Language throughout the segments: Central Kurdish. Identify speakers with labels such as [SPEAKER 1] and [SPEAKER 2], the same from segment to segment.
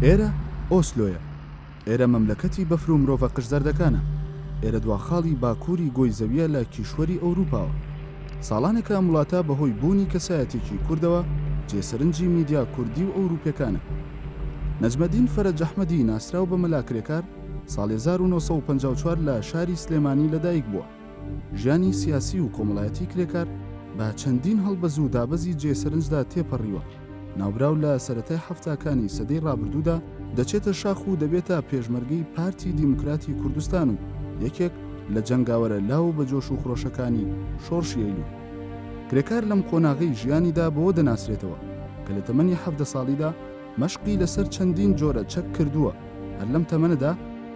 [SPEAKER 1] ئێرە ئۆسلۆیە، ئێرە مەملەکەتی بەفر و مرۆڤە قژزەردەکانە، ئێرە دواخاڵی باکووری گۆی زەویە لە کیشوەری ئەوروپاوە. ساڵانێکە وڵاتە بەهۆی بوونی کەسایەتێکی کوردەوە جێسەرنجی میدیا کوردی و ئەوروپیەکانە. نەجمەدین فەرەج ئەحمەدی ناسراو بە مەلاکرێکار ساڵی 1954 لە شاری سلێمانی لەدایک بووە. ژیانی سیاسی و کۆمەڵایەتی کرێکار بە چەندین هەڵبەز و دابەزی جێسەرنجدا تێپەڕیوە. ناوبراو لە سەرەتای هەفتاکانی سەدەی ڕابردوودا دەچێتە شاخ و دەبێتە پێشمەرگەی پارتی دیموکراتی کوردستان و یەکێک لە جەنگاوەرە لاو بە جۆش و خڕۆشەکانی شۆڕشی ئەیلوول. کرێکار لەم قۆناغی ژیانیدا بەوە دەناسرێتەوە کە لە تەمەنی 17 ساڵیدا مەشقی لەسەر چەندین جۆرە چەک کردووە. هەر لەم تەمەنەدا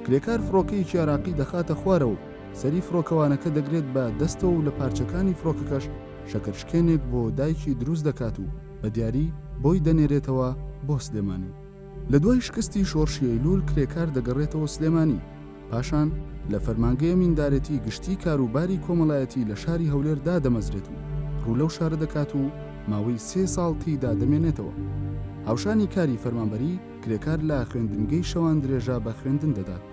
[SPEAKER 1] کرێکار فڕۆکەیەکی عێراقی دەخاتە خوارەوە و سەری فڕۆکەوانەکە دەگرێت بە دەستەوە و لە پارچەکانی فڕۆکەکەش شەکرشکێنێک بۆ دایکی دروست دەکات و بە دیاری بۆی دەنێرێتەوە بۆ سلێمانی. لە دوای شکستی شۆڕشی ئەیلوول کرێکار دەگەڕێتەوە سلێمانی، پاشان لە فەرمانگەی ئەمیندارەتی گشتی کاروباری کۆمەڵایەتی لە شاری هەولێردا دەمەزرێت و ڕوو لەو شارە دەکات و ماوەی 3 ساڵ تێیدا دەمێنێتەوە. هاوشانی کاری فەرمانبەری کرێکار لە خوێندنگەی شەوان درێژە بە خوێندن دەدات.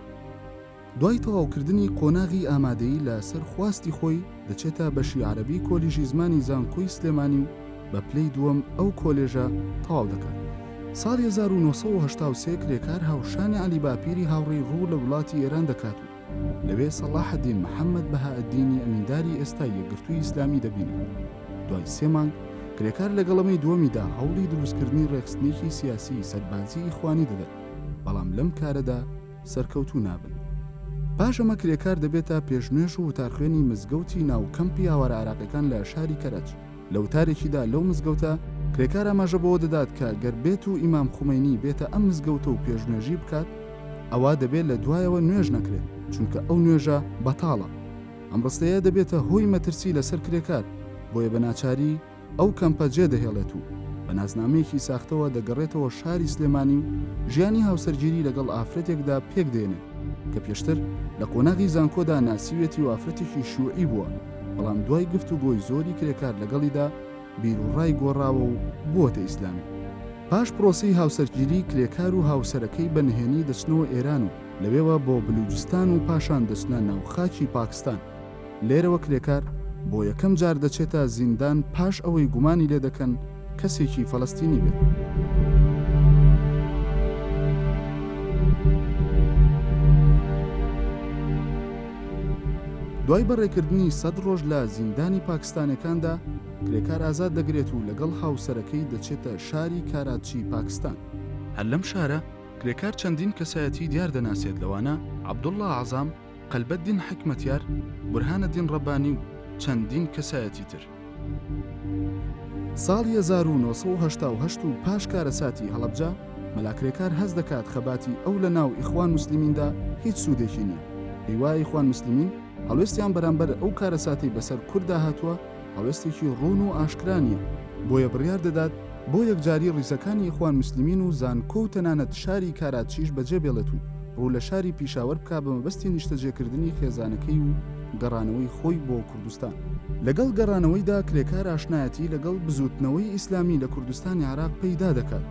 [SPEAKER 1] دوای تەواوکردنی قۆناغی ئامادەیی لە سەر خواستی خۆی دەچێتە بەشی عەرەبی کۆلیژی زمانی زانکۆی سلێمانی و بە پلەی دووەم ئەو کۆلێژە تەواو دەکات. ساڵی 1983 کرێکار هاوشانی عەلی باپیری هاوڕێی ڕوو لە وڵاتی ئێران دەکات و لەوێ سەلاحەدین محەممەد بەهائەدینی ئەمینداری ئێستای یەکگرتووی ئیسلامی دەبینێت. دوای 3 مانگ کرێکار لەگەڵەمەی دووەمیدا هەوڵی دروستکردنی ڕێکخستنێکی سیاسی سەربازی ئیخوانی دەدات، بەڵام لەم کارەدا سەرکەوتوو نابن. پاش ئەمە کرێکار دەبێتە پێشنوێژ و وتارخوێنی مزگەوتی ناوکەمپی هاوارە عێراقیەکان لە شاری کەرەج. لە وتارێکیدا لەو مزگەوتە کرێکار ئاماژە بەوە دەدات کە گەر بێت و ئیمام خومەینی بێتە ئەم مزگەوتە و پێشنوێژی بکات، ئەوە دەبێت لە دوایەوە نوێژ نەکرێت چونکە ئەو نوێژە بەتاڵە. ئەم ڕستەیە دەبێتە هۆی مەترسی لەسەر کرێکار، بۆیە بە ناچاری ئەو کەمپە جێ دەهێڵێت و بە نازنامەیەکی ساختەوە دەگەڕێتەوە شاری سلێمانی و ژیانی هاوسەرگیری لەگەڵ ئافرەتێکدا پێک دێنێت کە پێشتر لە قۆناغی زانکۆدا ناسیوێتی و ئافرەتێکی شیوعی بووە، بەڵام دوای گفتوگۆی زۆری کرێکار لەگەڵیدا بیرروڕای گۆڕاوە و بووەتە ئیسلامی. پاش پرۆسەی هاوسەرگیری کرێکار و هاوسەرەکەی بە نهێنی دەچنەوە ئێران و لەوێوە بۆ بلوچستان و پاشان دەچنە ناوخاکی پاکستان. لێرەوە کرێکار بۆ یەکەم جار دەچێتە زیندان پاش ئەوەی گومانی لێ دەکەن کەسێکی فەڵەستینی بێت. دوای بەڕێکردنی 100 ڕۆژ لە زیندانی پاکستانەکاندا کرێکار ئازاد دەگرێت و لەگەڵ هاوسەرەکەی دەچێتە شاری کاراچی پاکستان. هەر لەم شارە کرێکار چەندین کەسایەتی دیار دەناسێت، لەوانە عەبدوڵڵا عەزام، قەلبەدین حکمەتیار، بورهانەدین ڕەبانی و چەندین کەسایەتی تر. ساڵی 1988 و پاش کارەساتی هەڵەبجە مەلاکرێکار هەز دەکات خەباتی ئەو لە ناو ئیخوان موسلیمیندا هیچ سوودێکی نییە. هیوای ئیخوان موسلیمین هەڵوێستیان بەرامبەر ئەو کارەساتی بەسەر کووردا هاتووە هەڵوێستێکی ڕوون و ئاشکرانیە، بۆیە بڕیار دەدات بۆ یەکجاری ڕیزەکانی ئیخوان موسلیمین و زانکۆ و تەنانەت شاری کاراتچیش بەجێ بێڵێت و ڕوو لە شاری پیشاوەر بکا بە مەبەستی نیشتەجێکردنی خێزانەکەی و گەڕانەوەی خۆی بۆ کوردستان. لەگەڵ گەڕانەوەیدا کرێکار ئاشنایەتی لەگەڵ بزوتنەوەی ئیسلامی لە کوردستانی عێراق پەیدا دەکات.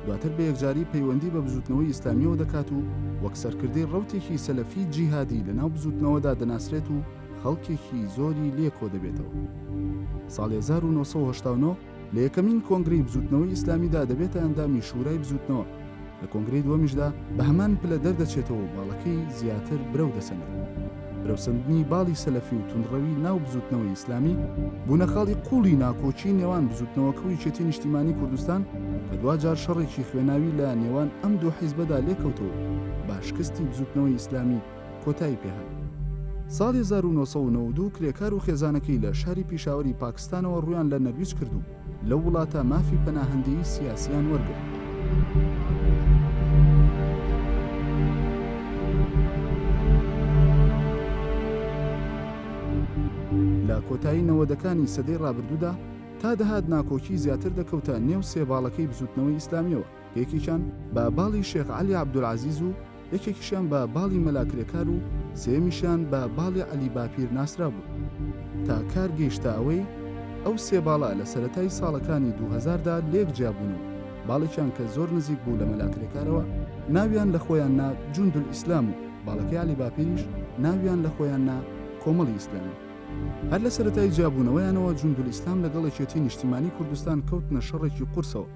[SPEAKER 1] دواتر بە یەکجاری پەیوەندی بە بزوتنەوەی ئیسلامیەوە دەکات و وەک سەرکردەی ڕەوتێکی سەلەفی جیهادی لە ناو بزوتنەوەدا دەناسرێت و خەڵکێکی زۆری لێکۆ دەبێتەوە. ساڵی 1989 لە یەکەمین کۆنگرەی بزوتنەوەی ئیسلامیدا دەبێتە ئەندامی شورای بزوتنەوە. لە کۆنگرەی دووەمیشدا بە هەمان پلە دەردەچێتەوە و باڵەکەی زیاتر برەو دەسەنێت. برەوسەندنی باڵی سەلەفی و توندڕەوی ناو بزوتنەوەی ئیسلامی بوونە خاڵی قوڵی ناکۆچی نێوان بزوتنەوەکە و یەکێتی نیشتیمانی کوردستان کە دوجار شەڕێکی خوێناوی لە نێوان ئەم دوو حیزبەدا لێکەوتەوە با شکستی بزوتنەوەی ئیسلامی کۆتایی پێهات. ساڵی 1992 کرێکار و خێزانەکەی لە شاری پیشاوەری پاکستانەوە ڕویان لە نەرویج کرد و لەو وڵاتە مافی پەناهەندەیی سیاسیان وەرگرت. لە کۆتایی نەوەدەکانی سەدەی ڕابردوودا تا دەهات ناکۆکی زیاتر دەکەوتە نێو سێباڵەکەی بزوتنەوەی ئیسلامیەوە، یەکێکیان بە باڵی شێخ عەلی عەبدولعەزیز و یەکێکیشیان بە باڵی مەلاکرێکار و سێمیشیان بە باڵی عەلی باپیر ناسرا بوو. تا کار گەیشتە ئەوەی ئەو سێباڵە لە سەرەتای ساڵەکانی 2000دا لێک جیابوون و باڵێکیان کە زۆر نزیک بوو لە مەلاکرێکارەوە ناویان لە خۆیان نا جوندول ئیسلام و باڵەکەی علی باپیریش ناویان لە خۆیان نا کۆمەڵی ئیسلامی. هەر لە سەرەتای جیابوونەوەیانەوە جوندول ئیسلام لەگەڵ یەکێتی نیشتیمانی کوردستان کەوتنە شەڕێکی قورسەوە.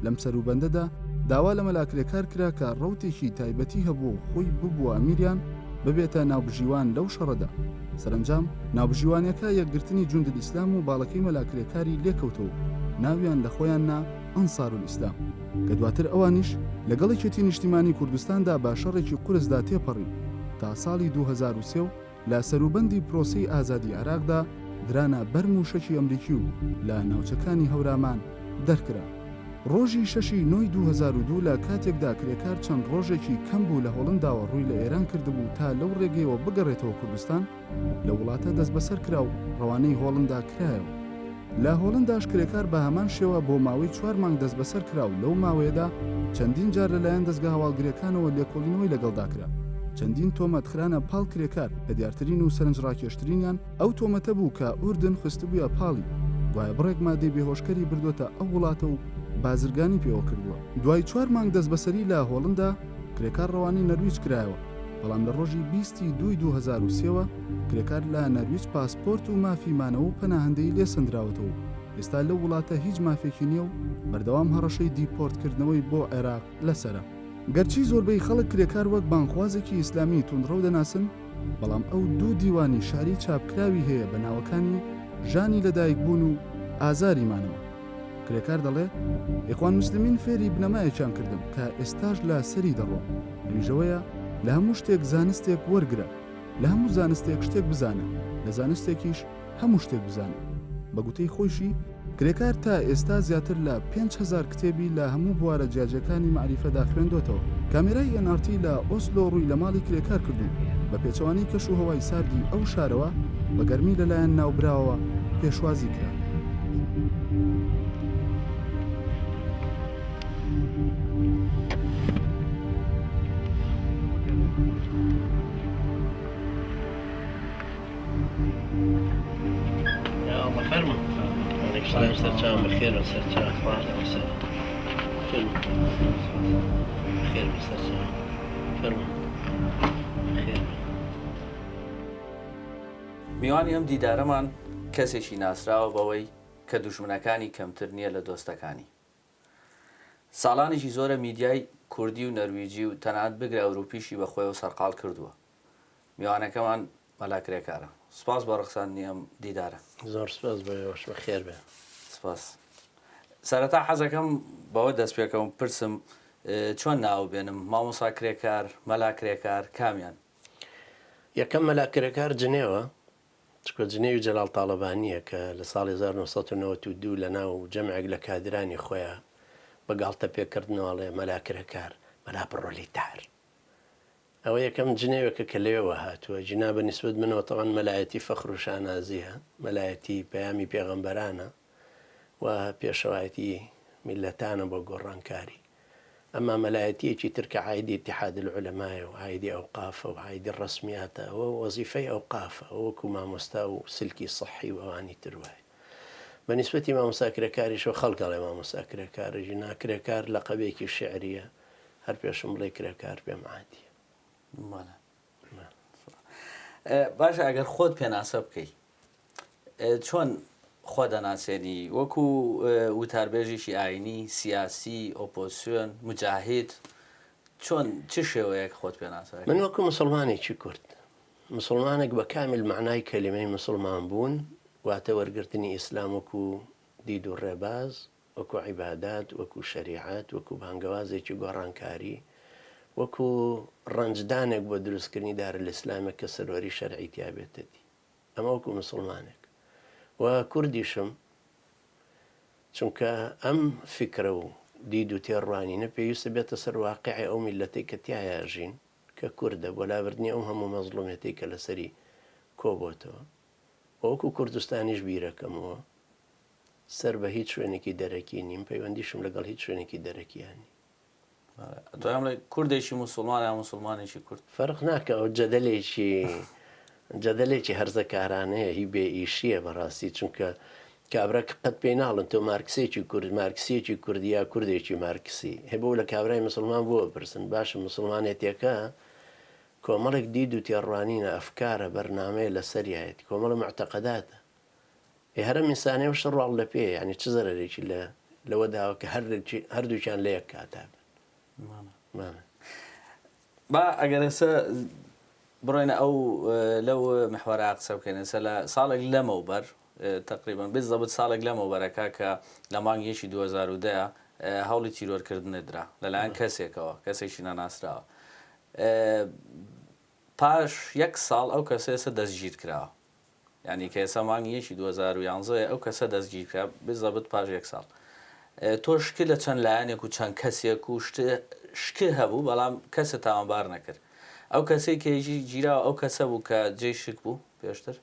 [SPEAKER 1] لەم سەروبەندەدا داوا لە مەلاکرێکار کرا کە ڕەوتێکی تایبەتی هەبوو خۆی ببووە ئەمیریان ببێتە ناوبژیوان لەو شەڕەدا. سەرنجام ناوبژیوانیەکە یەکگرتنی جوندول ئیسلام و باڵەکەی مەلاکرێکاری لێکەوتەوە، ناویان لە خۆیان نا ئەنسارول ئیسلام، کە دواتر ئەوانیش لەگەڵ یەکێتی نیشتیمانی کوردستاندا با شەڕێکی قورسدا تێپەڕین تا ساڵی 2003 و لە سەروبەندی پرۆسەی ئازادی عێراقدا درانە بەرم و شەکی ئەمریکی و لە ناوچەکانی هەورامان دەرکرا. ڕۆژی 6 نۆی 2002 لە کاتێکدا کرێکار چەند ڕۆژێکی کەم بوو لە هۆڵنداوە ڕووی لە ئێران کردبوو تا لەو ڕێگەیەوە بگەڕێتەوە کوردستان، لە وڵاتە دەست بەسەر کرا و ڕەوانەی هۆڵندا کرایەوە. لە هۆڵنداش کرێکار بە هەمان شێوە بۆ ماوەی 4 مانگ دەست بەسەر کرا و لەو ماوەیەدا چەندین جار لەلایەن دەستگا هەواڵگرەکانەوە لێکۆڵینەوەی لەگەڵدا کرا. چەندین تۆمەتخرانە پاڵ کرێکار کە دیارترین و سەرنجڕاکێشترینیان ئەو تۆمەتە بوو کە ئوردن خستبووە پاڵی، دوای بڕێک مادەی بێهۆشکەری بردوۆتە ئەو وڵاتە و بازرگانی پێوە کردووە. دوای 4 مانگ دەست بەسەری لە هۆڵندا کرێکار ڕەوانی نەرویج کرایەوە، بەڵام لە ڕۆژی 20 2023ەوە کرێکار لە نەرویج پاسپۆرت و مافیمانەوە و پەناهەندەی لێ سندراوەتەوە. ئێستا لەو وڵاتە هیچ مافێکی نییە و بەردەوام هەڕەشەی دیپۆرتکردنەوەی بۆ عێراق لەسرە. گەرچی زۆربەی خەڵک کرێکار وەک بانخوازێکی ئیسلامی توندڕەو دەناسن، بەڵام ئەو دوو دیوانی شاری چاپکراوی هەیە بە ناوەکانی ژانی لەدایک بوون و ئازاریمانەوە. کرێکار دەڵێ ئیخوان موسلیمین فێری بنەمایەکیان کردم کە ئێستاش لە سەری دەڕۆم، ویژەوەیە لە هەموو شتێک زانستێک وەرگرە، لە هەموو زانستێک شتێک بزانە، لە زانستێکیش هەموو شتێک بزانە. بە گوتەی خۆشی کرێکار تا ئێستا زیاتر لە 5,000 کتێبی لە هەموو بوارە جیاجەکانی معریفەدا خوێندۆتەوە. کامێرای NRT لە ئۆسلۆ ڕووی لە ماڵی کرێکار کردو بە پێچەوانی کەش و هەوای ساردی ئەو شارەوە بە گەرمی لەلایەن ناوبراوە پێشوازی کرا.
[SPEAKER 2] سرچان بخير وسرچان اخبار وسهلا بخير وسرچان فرمو بخير.
[SPEAKER 3] میوانی ئەم دیدارەمان کەسێکی ناسراوە بەوەی کە دوژمنەکانی کەمتر نییە لە دۆستەکانی. ساڵانێکی زۆرە میدیای کوردی و نەرویجی و تەنانەت بگرە ئەوروپیشی بە خۆیەوە سەرقاڵ کردووە. میوانەکەمان مەلاکرێکارە. سپاس بە ڕخساندنی ئەم دیدارە.
[SPEAKER 2] زۆر سپاس بەوەش بەخێر بێ.
[SPEAKER 3] سپاس. سەرەتا حەزەکەم بەوە دەست پێکەوم پرسم چۆن ناو بێنم، مامۆستا کرێکار، مەلاکرێکار کامیان؟
[SPEAKER 2] یەکەم مەلاکرێکار جنێوە، چکە جنێوی جەلال تاڵەبانیە کە لە ساڵی 1992 لە ناو جەمعێک لە کادرانی خۆیان بەگاڵتە پێکردنەوەڵێ مەلاکرێکار مەلا پڕۆلیتار. ئەوە یەکەم جنێوێکە کە لێوە هاتووە. جنا بە نیسبەت منەوە تەوان مەلایەتی فەخر و شانازیە، مەلایەتی پەیامی پێغەمبەرانە و پێشەوایەتی میلەتانە بۆ گۆڕانکاری. ئەمما مەلایەتیەکی ترکە عایدی اتحاد العولەمایە و عایدی ئەوقافە و عایدی ڕسمیاتە، ئەوە وەزیفەی ئەوقافە، وەکو مامۆستا و سلکی سەحی و ئەوانی تر وایە. بە نیسبەتی مامۆستا کرێکاریشەوە خەڵکەڵێ مامۆستا کرێکارە ژنا کرێکار لە قەبێکی شعریە، هەر پێشم بڵێ کرێکار پێم عادیە.
[SPEAKER 3] باشە ئەگەر خۆت پێناسە بکەی چۆن خۆ دەناسێنی؟ وەکو وتاربێژێکی ئاینی، سیاسی، ئۆپۆزیسیۆن، مجاهید، چۆن چ شێوەیەک خۆت پێناسە؟
[SPEAKER 2] من وەکو مسلمانێکی کورد، مسلمانێک بە کامل معنای کەلیمەی مسلمان بوون، واتە وەرگرتنی ئیسلام وەکو دید و ڕێباز، وەکو عیبادات، وەکو شەریعەت، وەکو بانگەوازێکی گۆڕانکاری، وەکو ڕەنجدانێک بۆ دروستکردنی دارالئیسلامێک کە سەروەری شەرعی تیا بێتەتی. ئەمە وەکو مسلمانێک و کوردیشم، چونکە ئەم فکرە و دید و تێڕوانینە پێویستە بێتە سەر واقعی ئەو میلەتەی کە تایە ژین کە کووردە، بۆ لاوردنی ئەو هەموو مەزڵومێتی کە لەسەری کۆبۆتەوە. وەکو کوردستانیش بیرەکەمەوە سەر بە هیچ شوێنێکی دەرەکی نیم، پەیوەندیشم لەگەڵ هیچ شوێنێکی دەرەکیانی.
[SPEAKER 3] دوام لە کوردێکی موسڵمان یا موسڵمانێکی کورد
[SPEAKER 2] فەرق ناکە. ئەو جەدەلێکی هەرزەکارانەیە، هی بێ ئیشیە بەڕاستی، چونکە کابراکە قەت پێی ناڵن تۆ مارکسێکی کورد مارکسیەکی کوردیا کوردێکی مارکسی هەبوو لە کابرای مسلمان بۆ بپرسن باشە مسلمانێتێکە کۆمەڵێک دید و تێڕوانینە ئەفکارە بەرنامەیە لە سەریایەتی کۆمەڵە معتەقەداتە هەرە میسانێ و شڕواڵ لە پێ ینی چ زەرێکی لەوە داوە کە هەردووچیان لە یەک کاتا بن
[SPEAKER 3] با ئەگەر ئێستا بڕۆینە ئەو لەو محوەرە قسە بکەین ئێستا لە ساڵێک لەمەوبەر تقریبان بزەبت ساڵێک لەمەوبەرەکە کە لە مانگیەکی 2010 هەوڵی تیرۆرکردنێدرا لەلایەن کەسێکەوە کەسێکی ناناسراوە پاش یەک ساڵ ئەو کەسە ئێستا دەستگیر کراوە ینی کە ئێستا مانگیەکی 2011 ئەو کەسە دەستگیر کرا بزەبت پاش یەک ساڵ تۆ شکل لە چەند لایەنێک و چەند کەسێک و شکل هەبوو بەڵام کەسە تاوانبار نەکرد ئەو کەسێک کێژی گیراوە ئەو کەسە بوو کە جێی شک بوو پێشتر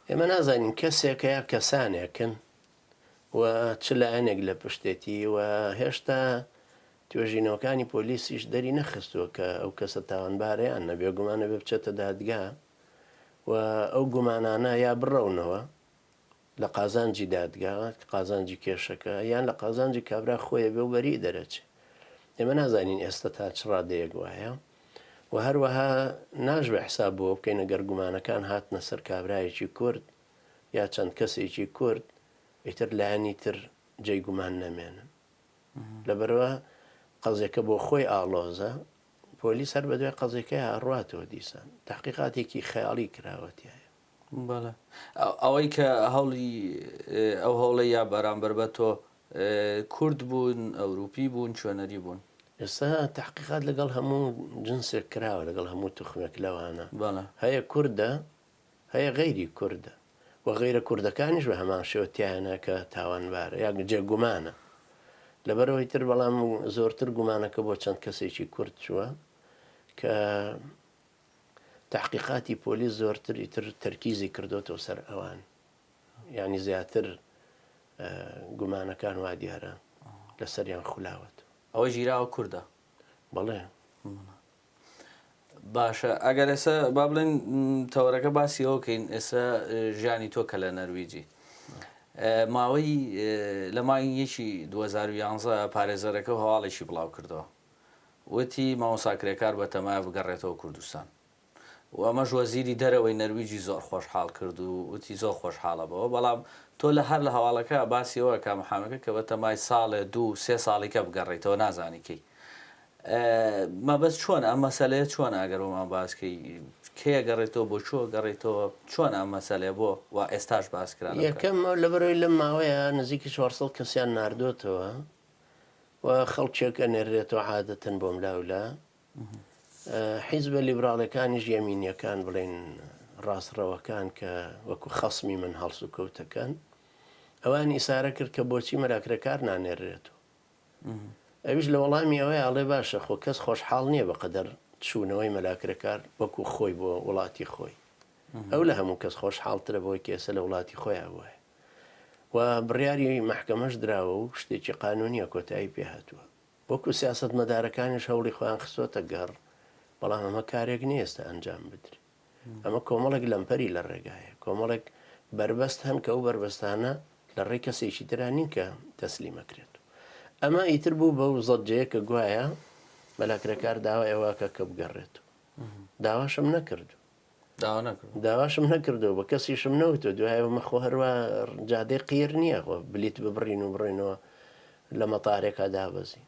[SPEAKER 2] ئێمە نازانین کەسێکە یا کەسانێکن و چ لایەنێک لە پشتێتی و هێشتا توێژینەوەکانی پۆلیسیش دەری نەخستووە کە ئەو کەسە تاوانبارەیان نەبێ گومانە بێ بچێتە دادگا و ئەو گومانانە یا بڕەونەوە لە قازانجی دادگا قازانجی کێشەکە یان لە قازانجی کابرا خۆیە بێ و بەری دەرەچێ ئێمە نازانین ئێستا تا چ ڕادەیەک وایە و هەروەها ناژبێ حساب بۆ بکەین ئەگەر گومانەکان هاتنە سەر کابرایەکی کورد یا چەند کەسێکی کورد ئیتر لایەنی تر جێی گومان نەمێنن لەبەرەوە قەزێکە بۆ خۆی ئاڵۆزە پۆلیس هەر بە دوای قەزێکەی هاڕاتەوە دیسان تحقیقاتێکی خەیاڵی کراوەتیایە
[SPEAKER 3] بەڵێ ئەوەی کە هەوڵی ئەو هەوڵە یا بەرامبەر بە تۆ کورد بوون ئەوروپی بوون چۆنەری بوون
[SPEAKER 2] ئێستا تحقیقات لەگەڵ هەموو جنسێک کراوە لەگەڵ هەموو توخمێک لەوانە
[SPEAKER 3] بەڵێ
[SPEAKER 2] هەیە کووردە هەیە غەیری کووردە و غەیرە کوردەکانیش بە هەمان شێوەتیانە کە تاوانبارە یا جێگومانە لەبەرەوەی تر بەڵام زۆرتر گومانەکە بۆ چەند کەسێکی کورد چووە کە تحقیقاتی پۆلیس زۆرتر ئیتر تەرکیزی کردوتەوە سەر ئەوان یعنی زیاتر گومانەکان وا دیارە لەسەریان خولاوەت
[SPEAKER 3] ئەوە ژیراوە کووردە
[SPEAKER 2] بەڵێ
[SPEAKER 3] باشە ئەگەر ئێستا با بڵێن تەوەرەکە باسی ئەوکەین ئێستا ژیانی تۆ کە لە نەرویجی ماوەی لە مانگیەکی 2011 پارێزەرەکە هەواڵێکی بڵاو کردەوە وتی مامۆساکرێکار بە تەمایە بگەڕێتەوە کوردستان و ئەمەش وەزیری دەرەوەی نەرویجی زۆر خۆشحاڵ کرد و وتی زۆر خۆشحاڵە بەوە بەڵام تۆ لە هەر لە هەواڵەکە باسیەوە کە محامەکە کە بە تەمای ساڵێ 2-3 ساڵێکە بگەڕێتەوە نازانیکەی مەبەست چۆن ئەم مەسەلەیە چۆن ئەگەرەوەمان باسکەی کێ گەڕێتەوە بۆ چۆ گەڕێتەوە چۆن ئەم مەسەلێ بۆ و ئێستاش باسکران
[SPEAKER 2] یەکەم لەبەرەوەی لەم ماوەیە نزیکی 400 کەسیان ناردۆتەوە و خەڵکێکە نێرێتەوە عادەتەن بۆم لاولا حیزبە لیبراڵەکانیش یەمینیەکان بڵێن ڕاستڕەوەکان کە وەکو خەسمی من هەڵس و کەوتەکان ئەوان ئیسارە کرد کە بۆچی مەراکرەکار نانێرێتەوە ئەویش لە وەڵامی ئەوەی ئاڵێ باشە خۆ کەس خۆشحاڵ نییە بەقەدەر چوونەوەی مەلاکرەکار وەکو خۆی بۆ وڵاتی خۆی ئەو لە هەموو کەس خۆشحاڵترە بۆی کێسە لە وڵاتی خۆیان وایە و بڕیاری محکەمەش دراوە و شتێکی قانونیە کۆتایی پێهاتووە وەکو سیاست مەدارەکانیش هەوڵی خۆیان خستۆتە گەڕ بەڵام ئەمە کارێک نیە ئێستا ئەنجام بدرێت ئەمە کۆمەڵێک لەمپەری لە ڕێگایە کۆمەڵێک بربەست هەن کە ئەو بربەستانە لە ڕێی کەسێکی ترانین کە تەسلیمەکرێت ئەمە ئیتر بوو بەو زەجەیە کە گوایە مەلاکرەکار داوا ئێواکە کە بگەڕێت داواشم نەکردو داواشم نەکردەوە بە کەسیشم نەوتۆ دوایە مەخۆ هەروە جادەی قیر نییە خۆ بلیت ببڕین و بڕێنەوە لە مەتارێکا دابەزی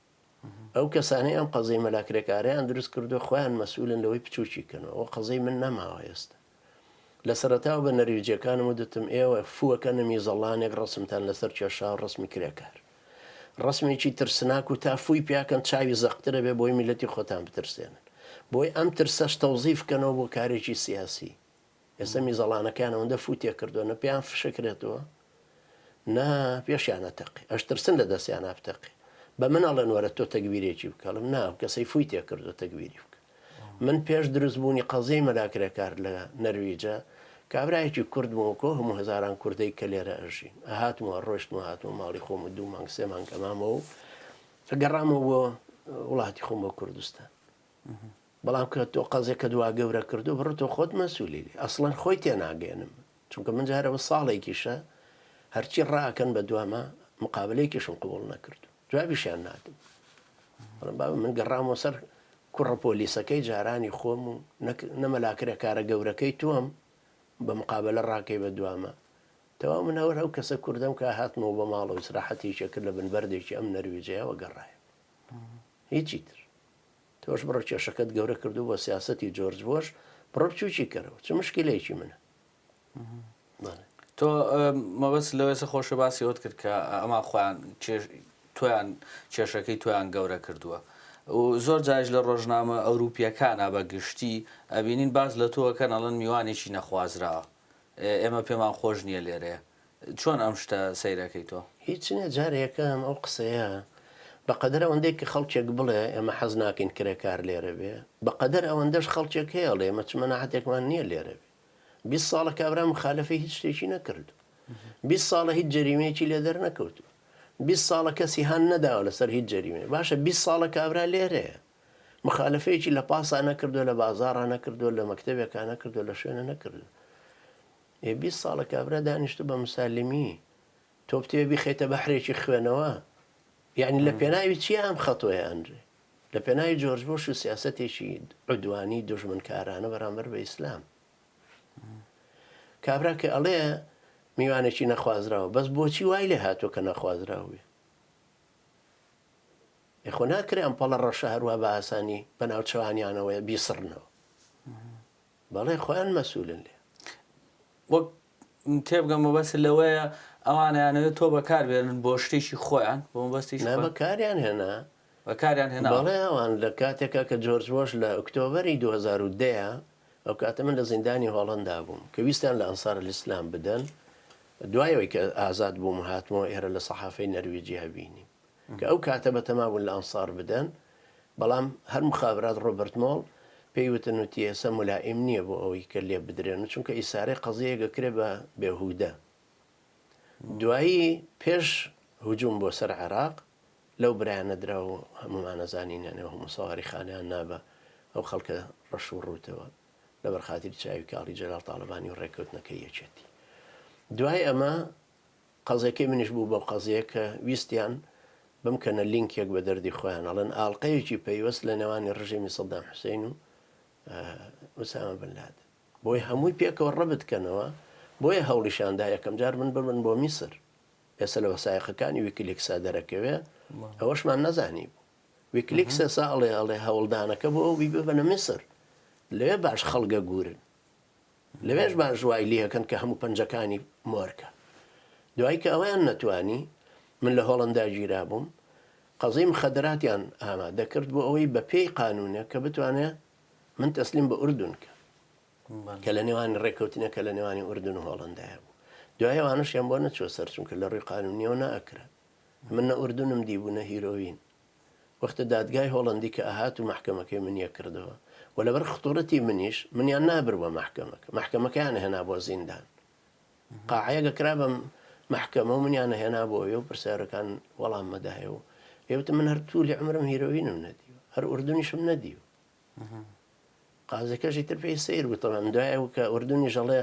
[SPEAKER 2] ئەو کەسانەی ئەم قەزەی مەلاکرێکاریان دروست کردو خۆیان مەسئولن لەوەی بچوکی کردنەوە ئەو قەزەی من نەماوە ئێستا لە سەرەتاو بە نەرویجیەکانم وتم ئێوە فووەکە نەمی زەڵانێک ڕسمتان لەسەر کێشا و ڕسمی کرێکار ڕسمێکی ترسناک و تا فووی پیاکەن چاوی زەخترە بێ بۆی میلەتی خۆتان بترسێنن بۆی ئەم ترسەش تەوزیف بکەنەوە بۆ کارێکی سیاسی ئێستا میزەڵانەکان ئەوەندە فوتێ کردووە نە پێیان فشکرێتەوە نا پێشیانە تەقی ئەش ترسن لە دەستیان نابتەقی بە من ئەڵێن وەرە تۆ تەگویرێکی بکەڵم نا کەسەی فوی تێ کردو تەگویری بکە من پێش دروستبوونی قەزەی مەلاکرێکار لە نەرویجە کابرایەکی کورد بووکۆ هەموو هەزاران کوردەی کە لێرە ئەژین ئەهاتمەوە ڕۆشتمە هاتمە ماڵی خۆم و 2 مانگ 3 مانگ ئەمامەوە گەڕامەوە بۆ وڵاتی خۆم بۆ کوردستان بەڵام کە تۆ قەزێکە دوا گەورە کردو بڕ تۆ خۆت مەسئولی ئەسڵەن خۆی تێناگەێنم چونکە من جارەوە ساڵێکیشە هەرچی ڕاکەن بە دوامە مقابلەیەکیشم قبول نەکرد جوابیشیان نادم من گەڕامەوە سەر کوڕە پۆلیسەکەی جارانی خۆم و نەمەلاکرە کارە گەورەکەی تۆم بە مقابلە ڕاکەی بە دوامە تەواو من ئەوە ئەو کەسە کوردەم کە هاتمەوە بە ماڵەوە سراحەتیشە کرد لە بنبەردێکی ئەم نەرویجەیەوە گەڕایە هیچی تر تۆش بڕۆ کێشەکەت گەورە کردو بۆ سیاسەتی جۆرج بۆش بڕۆ بچووکی کەرەوە چ مشکلەیەکی منە
[SPEAKER 3] تۆ مەبەست لەوێسە خۆشە باسی ئەوت کرد کە ئەما خۆیان تۆیان کێشەکەی تۆیان گەورە کردووە و زۆر جاش لە ڕۆژنامە ئەوروپیەکانە بە گشتی ئەبینین باز لە تۆوەکە نەڵەن میوانێکی نەخوازراوە ئێمە پێمان خۆش نییە لێرەیە چۆن ئەم شتە سەیرەکەی تۆ
[SPEAKER 2] هیچ نییە جارێکەکەم ئەو قسەیە بەقەدەر ئەوەندەی کە خەڵکێک بڵێ ئێمە حەز ناکەین کرێکار لێرە بێ بەقەدەر ئەوەندەش خەڵکێک هەیە لێ ئێمە مەناعەتێکمان نییە لێرە بێ 20 ساڵە کابرا مخالفەی هیچ شتێکی نەکرد 20 ساڵە هیچ جەریمەیەکی لێ دەرنەکەوت 20 ساڵە کەسی هەن نەداوە لەسەر هیچ جەریمێ باشە 20 ساڵە کابرا لێرەیە مخالفەیەکی لە پاسا نەکردو لە بازارە نەکردو لە مەکتەبێکە نەکردو لە شوێنە نەکردو 20 ساڵە کابرا دانیشتو بە مسالمی تۆ بتێ بیخێتە بەحرێکی خوێنەوە یعنی لە پێناوی چی ئەم خەتۆیە ئەنجێ لە پێناوی جۆرج بۆش و سیاسەتێکی عودوانی دژمنکارانە بەرامبەر بە ئیسلام کابرا کە ئەڵێ میوانێکی نەخوازراوە بەس بۆچی وای لێ هاتۆ کە نەخوازراوێ خۆ ناکرێ ئەم پەڵە ڕەشە هەروە بە ئاسانی بە ناوچەوانیانەوەی بیسڕنەوە بەڵێ خۆیان مەسوولن لێ
[SPEAKER 3] وەک تێبگەم مەبەست لەوەیە ئەوانیانەوێت تۆ بەکاربێنن بۆ شتێکی خۆیان بۆ مەبەستی
[SPEAKER 2] بەکاریان هێنا
[SPEAKER 3] بەکاریان هێنا
[SPEAKER 2] بەڵێ ئەوان لە کاتێکە کە جۆرج بۆش لە ئۆکتۆبەری 2010 ئەو کاتە من لە زیندانی هۆڵندا بووم کە ویستیان لە ئەنسار الئیسلام بدەن دوایەوەی کە ئازاد بووم هاتمەوە ئێرە لە سەحافەی نەرویجی هەبینیم کە ئەو کاتە بەتەمابوون لە ئەنسار بدەن بەڵام هەر مخابرات ڕۆبرت مۆڵ پێیوتن و تیێسە مولائیم نییە بۆ ئەوەی کە لێ بدرێن چونکە ئیسارەی قەزەیەکە کرێ بە بێهودە دوایی پێش هجووم بۆ سەر عێراق لەو برایانە درا و هەمومانەزانینێنەوە هەمووسەواری خانیان نابە ئەو خەڵکە ڕەش و ڕوتەوە لە بەرخاتری چاوی کاڵی جەلال تاالبانی و ڕێککەوتنەکە یەکێتی دوای ئەمە قەزەکەی منیش بوو بەو قەزەیە کە ویستیان بمکەنە لینکێک بە دەردی خۆیان ئەڵەن ئاڵلقەیەکی پەیوەست لە نێوانی ڕژێمی سەدام حوسێن و ئوسامە بن لادن بۆی هەمووی پێکەوە ڕەبتکەنەوە بۆیە هەوڵیشاندا یەکەم جار من بمن بۆ میسر ئێستا لە وەسایەقەکانی ویکلیکسا دەرەکەوێ ئەوەشمان نەزانی بوو ویکلیکسە ساڵێ ئەڵێ هەوڵدانەکە بۆ ئەو ببنە میسر لەوێ باش خەڵگە گورن لەوێش باش وای لێەکەن کە هەموو پەنجەکانی مۆرکە دوای کە ئەویان نەتوانی من لە هۆڵندا گیرا بووم قەزەی مخەدراتیان ئامادە کرد بۆ ئەوەی بە پێی قانونە کە بتوانێت من تەسلیم بە ئوردون کە لە نێوانی ڕێککەوتنەکە لە نێوانی ئوردون و هۆڵندایە بوو دوایەوانشیان بۆ نەچوە سەر چونکە لە ڕووی قانونیەوە نائەکرا من نە ئوردونم دیبوونە هیرۆین وەختە دادگای هۆڵندی کە ئاهات و محکەمەکەی منیە کردەوە و لەبەر خطوڕەتی منیش منیان نابڕوە محکەمەکەیان هێنا بۆ زیندان قاعەیەکە کرا بە محکەمە و منیانە هێنا بۆیە و پرسیارەکان وەڵام مەداهێ و ئێوتە من هەر توولی عمرم هیرۆینم نەدیوە هەر ئوردونیشم نەدیوە قازەکەشی تر پێی سیر بوو تەمان دوایە کە ئوردونی ژەڵێ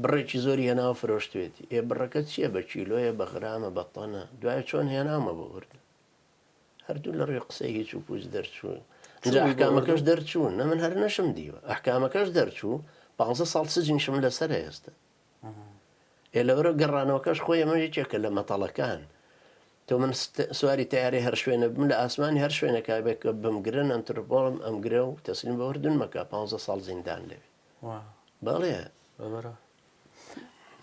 [SPEAKER 2] بڕێکی زۆری هێناوە فرۆشتوێتی ئێ بڕەکە چییە بە چیلۆیە بە غرامە بە تەنە دوایە چۆن هێنامە بۆ ئوردن هەردوو لە ڕێی قسەی هیچ و پوچ دەرچوون اینجا ئەحکامەکەش دەرچوون نە من هەر نەشم دیوە ئەحکامەکەش دەرچوو 15 ساڵ سجنیشم لەسەر ئێستا ئێ لەوەرە گەڕانەوەکەش خۆی ئەمەژێکێکە لە مەتەڵەکان تۆ من سواری تیاری هەر شوێنە بم لە ئاسمانی هەر شوێنەکە بێکە بمگرن ئەنترپۆڵم ئەمگرە و تەسلیم بە ئوردون مەکە 15 ساڵ زیندان لەوێ بەڵێ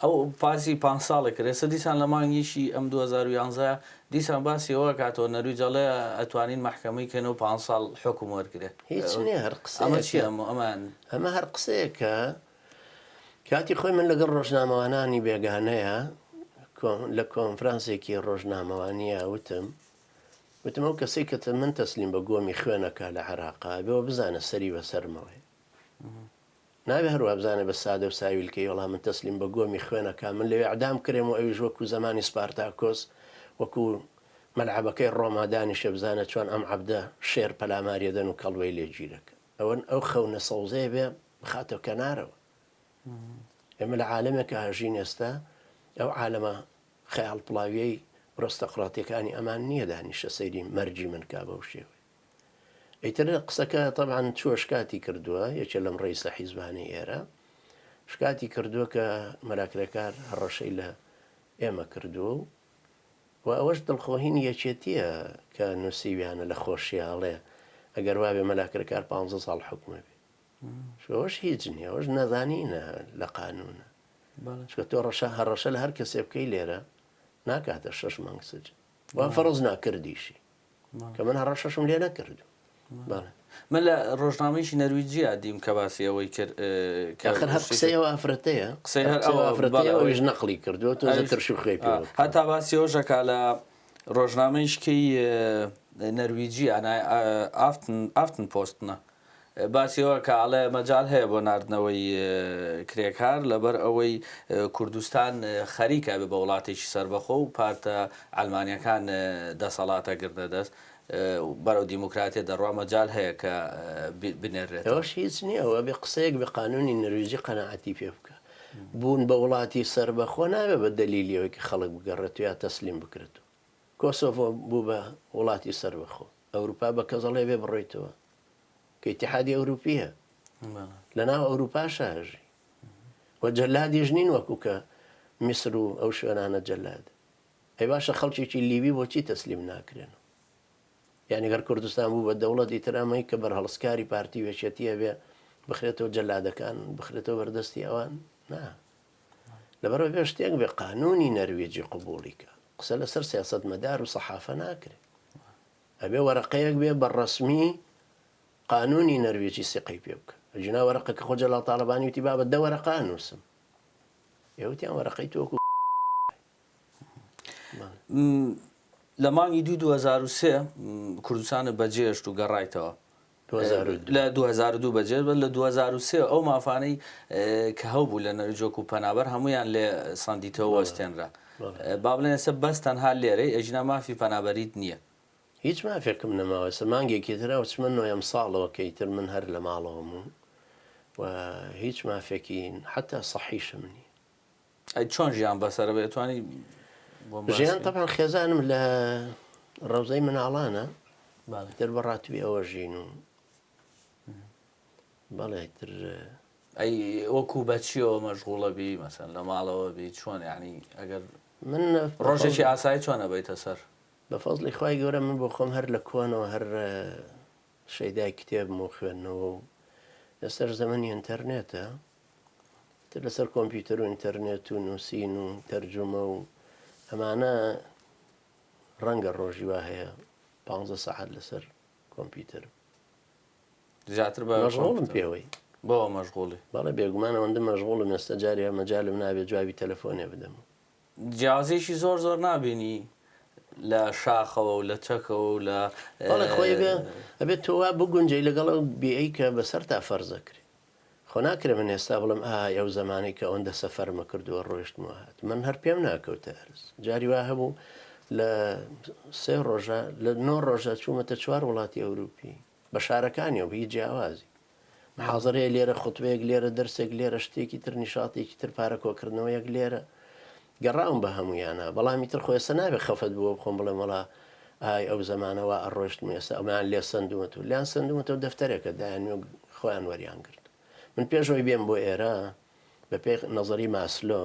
[SPEAKER 3] ئەو پاسی 5 ساڵێک کرد ئێستا دیسان لە مانگیشی ئەم 2011 دیسان باسی ئەوە کاتەوە نەرویجەڵێ ئەتوانین محکەمەی کەنەوە 5 ساڵ حکم وەرگێت
[SPEAKER 2] هیچ نییە هەر قسە
[SPEAKER 3] ئەمە چیە ئەمان
[SPEAKER 2] ئەمە هەر قسەیەکە کاتی خۆی من لەگەڵ ڕۆژنامەوانانی بێگانەیە لە کۆنفرانسێکی ڕۆژنامەوانیە وتم ئەو کەسێک کە من تەسلیم بە گۆمی خوێنەکە لە عێراقا بێەوە بزانە سەری بەسەرمەوەی نابێ هەروە بزانە بە سادە و ساویلکەی وەڵام من تەسلیم بە گۆمی خوێنەکە من لەوێ عدام کرێم و ئەویش وەکو زمانی سپارتاکۆس وەکو مەلعەبەکەی ڕۆمادانیشە بزانە چۆن ئەم عەبدە شێر پەلاماریەدەن و کەڵوەی لێگیرەکە ئەو خەونە سەوزەیە بێ بخاتەوە کەنارەوە ئێمە لە عالەمێکە هەژین ئێستا ئەو عالەمە خەیاڵ پڵاویەی ڕۆستەقڕاتیەکانی ئەمان نییە دانیشە سەیری مەرجی من کا بەو شێوەی. ئەیتر قسەکە تەبعاً چووە شکاتی کردووە یەکێ لەم ڕئیسە حیزبانەی ئێرە شکاتی کردووە کە مەراکرەکار هەڕەشەی لە ئێمە کردووە و ئەوەش دڵخۆهینی یەکێتیە کە نووسیویانە لە خۆشیاڵێ ئەگەر وابێ مەلاکرەکار 15 ساڵ حکومە بێ شۆش هیچ نییە ئەوش نەزانینە لە قانونە چکە تۆ هەڕەشە لە هەر کەسێ بکەی لێرە ناکاتە 6 مانگ سجن وان فەرز ناکردیشی کە من هەڕەشەشم لێ نەکردو.
[SPEAKER 3] من لە ڕۆژنامەیەکی نەرویجیا دیم کە باسی ئەوەی کرد
[SPEAKER 2] هەر قسەیەوە ئافرەتەیە
[SPEAKER 3] قسەی هەر ئەوەش
[SPEAKER 2] نەقلی کردووە تۆ ترش و خێ
[SPEAKER 3] هەتا باسی ئەوژەکە لە ڕۆژنامەیشکەی نەرویجی ئافتن پۆستنە باسیەوە کە ئاڵێ مەجال هەیە بۆ ناردنەوەی کرێکار لەبەر ئەوەی کوردستان خەریکە بە وڵاتێکی سربەخۆ و پارتە ئەلمانیەکان دەسەڵاتە گرنە دەست بەرەو دیموکراتیە دەڕوا مەجال هەیە کە بنێرێت.
[SPEAKER 2] ئەوەش هیچ نییە ئەوە بێ قسەیەک بە قانونی نەرویجی قەناعەتی پێ بکە بوون بە وڵاتی سربەخۆ نابێ بە دەلیلیەوەی کە خەڵک بگەڕێت یا تەسلیم بکرێتەوە. کۆسۆڤۆ بوو بە وڵاتی سربەخۆ ئەوروپا بە کەزەڵێ بێ بڕۆیتەوە کە ئیتیحادی ئەوروپیە لەناو ئەوروپا شاژی و جەلادیش نین وەکو کە میسر و ئەو شوێنانە جەلاد ئەی باشە خەڵکێکی لیبی بۆچی تەسلیم ناکرێن یعنی گەر کوردستان بوو بە دەوڵەتی ترامەی کە بەرهەڵسکاری پارتی وێچێتیە بێ بخرێتەوە جەلادەکان بخرێتەوە بەردەستی ئەوان نا لەبەرەوە بێ شتێک بێ قانونی نەروێجی قبوڵیکە قسە لەسەر سیاسەت مەدار و سەحافە ناکرێت ئەبێ وەرەقەیەک بێ بەڕەسمی قانونی نەروێجی سقی پێ بکە ئەجنا وەرەقەکە خۆ جەلال تاڵەبانی وتی بابەت دە وەرەقە نووسم ئێوتیان وەرەقەی تۆکو
[SPEAKER 3] لە مانگی 2023 کوردستانە بەجێشت و گەڕایتەوە لە 2002 بەجێ لە 2023 ئەو مافانەی کە هەوبوو لە نەرویجۆک و پەنابەر هەمویان لێ ساندیتەوە وەستێنرا با بڵێن ئێستا بەس تەنها لێرەی ئەژنا مافی پەنابەریت نییە
[SPEAKER 2] هیچ مافێکم نەماوەسە مانگێکی ترا وچمە نۆیەم ساڵەوە کەیتر من هەر لە ماڵەوەم و هیچ مافێکی حتا سەحیشم نییە.
[SPEAKER 3] ئەی چۆن ژیان بەسەر بێتوانی
[SPEAKER 2] ژیان تەبان خێزانم لە ڕەوزەی مناڵانە تر بەڕاتوی ئەوە ژین و بەڵێ تر
[SPEAKER 3] ئەی وەکو بەچیەوە مەشغوڵە بی مەسەن لە ماڵەوە بی چۆن یعنی ئەگەر
[SPEAKER 2] من
[SPEAKER 3] ڕۆژێکی ئاسایی چۆنە بیتە سەر
[SPEAKER 2] بە فەزلی خوای گەورە من بۆ خۆم هەر لە کۆنەوە هەر شەیدای کتێبم و خوێندنەوە و لەسەر زەمەنی ئینتەرنێتە تر لەسەر کۆمپیوتەر و ئینتەرنێت و نووسین و تەرجمە و ئەمانە ڕەنگە ڕۆژی وا هەیە 15 ساعت لەسەر کۆمپیوتەر
[SPEAKER 3] زیاتر بە
[SPEAKER 2] مەشغوڵم پێوەی
[SPEAKER 3] بۆ مەشغوڵی
[SPEAKER 2] بەڵێ بێگومان ئەوەندە مەشغوڵم ئێستا جارێ مەجالم نابێت جوابی تەلەفۆنێ بدەم
[SPEAKER 3] جیازێکی زۆر نابینی لە شاخەوە و لە چەکەوە و لە
[SPEAKER 2] خۆی ئەبێت تۆوا بگونجەی لەگەڵ ئەو بێئی کە بەسەر تا فەرزەکرێ خۆ ناکرێ من ئێستا بڵم ئەو زمانی کە ئەوەندە سەفەرمە کردووە ڕۆیشتمەوە هات من هەر پێم ناکەوتە هەرز جاری وا هەبوو لە 3 ڕۆژە لە 9 ڕۆژە چوومەتە 4 وڵاتی ئەوروپی بە شارەکانیەوە بە هیچ جیاوازی محاضرەیە لێرە خوتبەیەک لێرە دەرسێک لێرە شتێکی تر نیشاتێکی تر پارە کۆکردنەوەیەک لێرە گەڕاوم بە هەمویانە بەڵامی تر خۆێستا نابێت خەفەت بووە بخۆم بڵێم وڵا ئەو زمانەوە ئەڕۆشتم ێستا ئەمان لێ سندومەت و لیان سندومەتەوە دەفتەرێکە دایانوێ خۆیان وەریان کرد من پێشەوەی بێم بۆ ئێرە بە پێی نەزەری ماسلۆ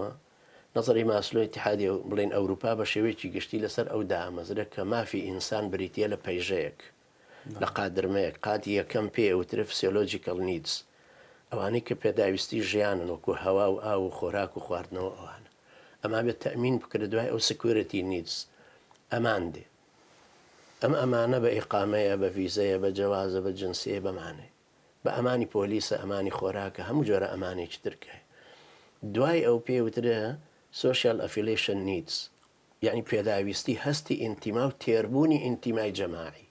[SPEAKER 2] نظری ماسلۆ اتحادی بڵین ئەوروپا بە شێوەیەکی گشتی لەسەر ئەو دامەزرە کە مافی ئینسان بریتە لە پەیژەیەک لە قادرمەیەک قاتی یەکەم پێ وترە فسیۆلۆجیکەڵ نیدز ئەوانەی کە پێداویستی ژیانن وەکو هەوا و ئاو و خۆراک و خواردنەوە ئەوانە ئەما بێت تەمین بکرێت دوای ئەو سکوورەتی نیدز ئەمان دێ ئەمانە بە ئیقامەیە بە ڤیزەیە بە جەوازە بە جنسیە بەمانێ بە ئەمانی پۆلیسە ئەمانی خۆراکە هەموو جۆرە ئەمانێکی ترکە دوای ئەو پێوترە سوشال ئەفیلیشن نیدز یعنی پێداویستی هەستی ئینتیما و تێربوونی ئینتیمای جەماعی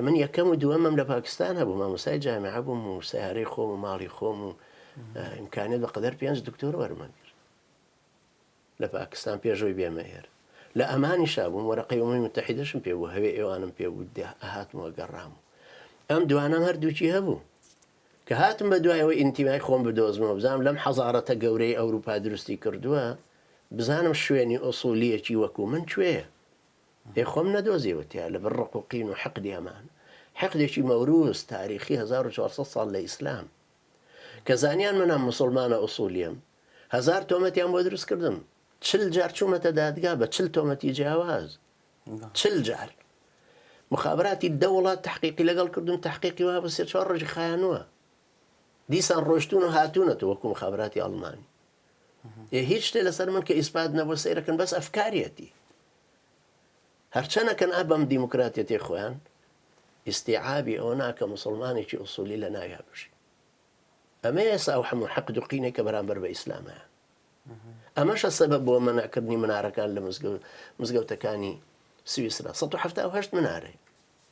[SPEAKER 2] من یەکەم و دووەمم لە پاکستان هەبوو مامۆستای جامعە بووم و سیارەی خۆم و ماڵی خۆم و ئیمکانێت بەقەدەر 5 دکتۆر وەرمەگرت لە پاکستان پێشەوەی بێمە هێر لە ئەمانیشا بووم وەرەقەی ئومومی متحیدەشم پێ بوو هەوێ ئێوانم پێ بوو هاتمەوە گەڕام ئەم دوانم هەردووچی هەبوو کە هاتم بە دوایەوە ئینتیمای خۆم بدۆزمەوە بزانم لەم حەزارەتە گەورەی ئەوروپا دروستی کردووە بزانم شوێنی ئۆسوولیەکی وەکو من کوێیە خۆم نەدۆزیوەتیا لە بەر ڕقوقین و حەقدی ئەمان حەقدێکی مەوروز تاریخی 1400 ساڵ لە ئیسلام کە زانیان منم مسلمانە ئوسوولیم 1000 تۆمەتیان بۆ دروست کردم 40 جار چوومەتە دادگا بە 40 تۆمەتی جیاواز 40 جار مخابراتی دەوڵات تحقیقی لەگەڵ کردم تحقیقی وا بە 3-4 ڕۆژی خایانووە دیسان ڕۆشتون و هاتوونەتە وەکو مخابراتی ئەڵمانی هیچ شتێ لەسەر من کە ئیسپات نەبوو سەیرەکەن بەس ئەفکارەتی هەرچەنەکەن ئابەم دیموکراتێتی خۆیان ئیستیعابی ئەوە ناکە مسلمانێکی ئوسولی لە ناویا بژی ئەمە ئێستا ئەو هەموو حەق دوقینێک کە بەرامبەر بە ئیسلامەیە ئەمەشە سەبەب بۆ مەناکردنی منارەکان لە مزگەوتەکانی سویسرا 178 منارەی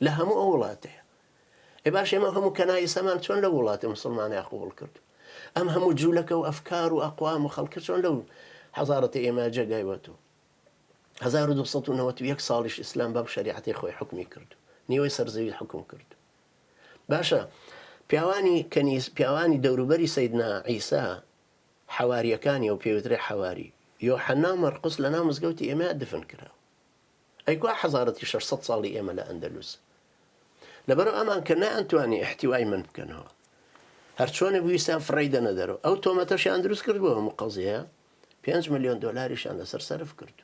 [SPEAKER 2] لە هەموو ئەو وڵاتەیە باش ئێمە هەموو کەنایی سەمان چۆن لە وڵاتی مسلمانیا قبول کرد ئەم هەموو جوولەکە و ئەفکار و ئەقوام و خەڵکە چۆن لەو حەزارەتی ئێمە جێگایوەتەوە 1291 ساڵیش ئیسلام بەم شەریعەتی خۆی حکمی کرد نیوەی سەرزەوی حکم کرد باشە پیاوانی دەوروبەری سەیدنا عیسا حەواریەکانی و پێوترێ حەواری یۆحەنا مەرقس لەناو مزگەوتی ئێمە دفن کراوە ئەیکوا حەزارەتی 600 ساڵی ئێمە لە ئەندەلوس لەبەرەوە ئەمان کە نەئەتوانی احتیوای من بکەنەوە هەرچۆنە بویستان فڕی دەنە دەرەوە ئەو تۆمەتەشیان دروست کرد بۆ هەموو قەزەیە 5 ملیۆن دۆلاریشان لەسەر سەرف کرد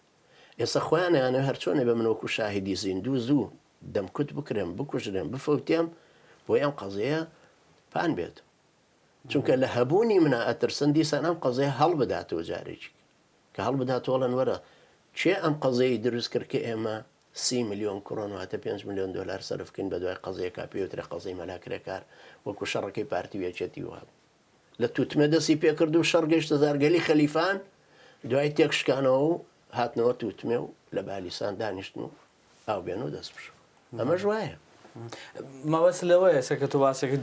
[SPEAKER 2] ئێستا خۆیانیانە هەرچۆنێ بە منەوەکو شاهیدی زیندوو زوو دەمکوت بکرێن بکوژرێن بفەوتێم بۆی ئەم قەزەیە پان بێت چونکە لە هەبوونی منە ئەترسن دیسان ئەم قەزەیە هەڵبداتەوە جارێکی کە هەڵبداتەوەڵەن وەرە چێ ئەم قەزەی دروست کرد کە ئێمە 30 ملیۆن کڕۆن واتە 5 ملیۆن دۆلار سەرفکەین بە دوای قەزەیەکە پێوترێ قەزەی مەلاکرێکار وەکو شەڕەکەی پارتی وێچێتی وهاب لە تووتمە دەستی پێکرد و شەڕگەیشتە زارگەلی خەلیفان دوای تێکشکانەوە و هاتنەوە تووتمێ و لە بالیسان دانیشتن و ئاو بێن و دەست بشە ئەمە ژوایە
[SPEAKER 3] مەوەس لەوەیە سەکە تۆ باسەکە